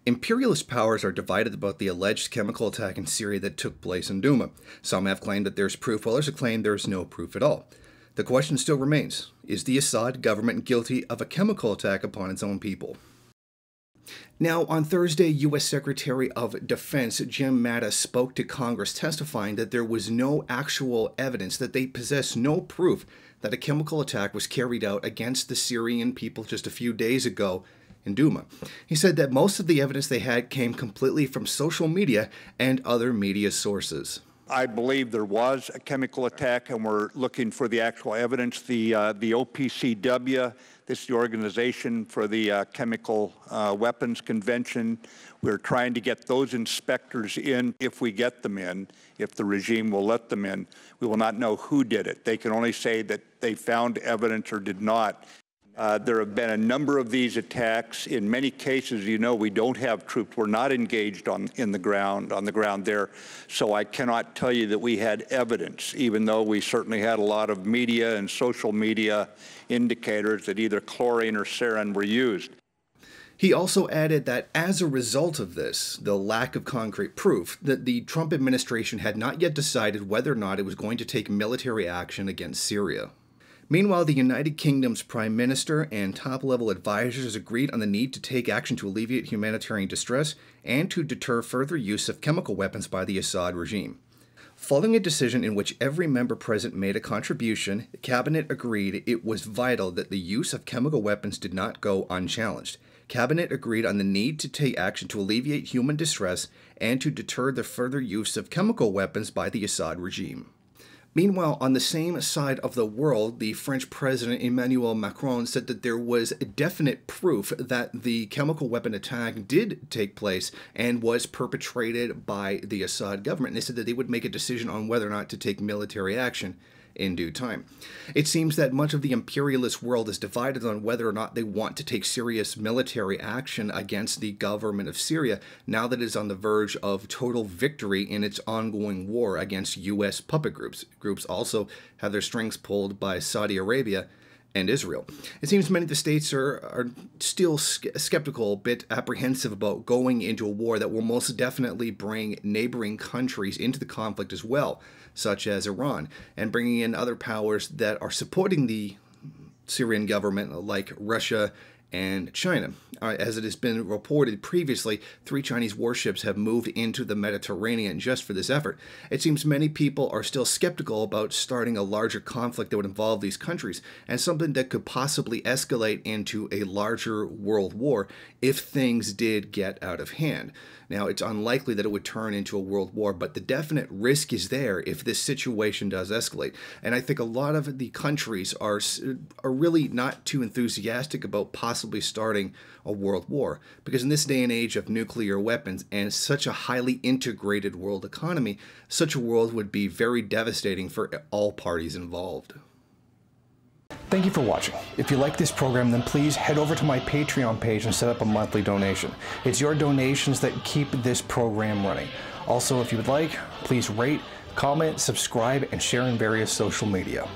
Imperialist powers are divided about the alleged chemical attack in Syria that took place in Douma. Some have claimed that there's proof, while others have claimed there is no proof at all. The question still remains, is the Assad government guilty of a chemical attack upon its own people? Now, on Thursday, U.S. Secretary of Defense Jim Mattis spoke to Congress testifying that there was no actual evidence, that they possess no proof that a chemical attack was carried out against the Syrian people just a few days ago in Douma. He said that most of the evidence they had came completely from social media and other media sources. I believe there was a chemical attack, and we're looking for the actual evidence. The OPCW, this is the Organization for the Chemical Weapons Convention. We're trying to get those inspectors in. If we get them in, if the regime will let them in, we will not know who did it. They can only say that they found evidence or did not. There have been a number of these attacks. In many cases, you know, we don't have troops. We're not engaged on the ground there. So I cannot tell you that we had evidence, even though we certainly had a lot of media and social media indicators that either chlorine or sarin were used. He also added that as a result of this, the lack of concrete proof, that the Trump administration had not yet decided whether or not it was going to take military action against Syria. Meanwhile, the United Kingdom's Prime Minister and top-level advisors agreed on the need to take action to alleviate humanitarian distress and to deter further use of chemical weapons by the Assad regime. Following a decision in which every member present made a contribution, the Cabinet agreed it was vital that the use of chemical weapons did not go unchallenged. Cabinet agreed on the need to take action to alleviate human distress and to deter the further use of chemical weapons by the Assad regime. Meanwhile, on the same side of the world, the French President Emmanuel Macron said that there was definite proof that the chemical weapon attack did take place and was perpetrated by the Assad government. And they said that they would make a decision on whether or not to take military action in due time. It seems that much of the imperialist world is divided on whether or not they want to take serious military action against the government of Syria now that it is on the verge of total victory in its ongoing war against U.S. puppet groups. Groups also have their strings pulled by Saudi Arabia and Israel. It seems many of the states are still skeptical, a bit apprehensive about going into a war that will most definitely bring neighboring countries into the conflict as well, such as Iran, and bringing in other powers that are supporting the Syrian government, like Russia and China. As it has been reported previously, 3 Chinese warships have moved into the Mediterranean just for this effort. It seems many people are still skeptical about starting a larger conflict that would involve these countries, and something that could possibly escalate into a larger world war if things did get out of hand. Now, it's unlikely that it would turn into a world war, but the definite risk is there if this situation does escalate. And I think a lot of the countries are really not too enthusiastic about possibly starting a world war, because in this day and age of nuclear weapons and such a highly integrated world economy, such a world would be very devastating for all parties involved. Thank you for watching. If you like this program, then please head over to my Patreon page and set up a monthly donation. It's your donations that keep this program running. Also, if you would like, please rate, comment, subscribe, and share in various social media.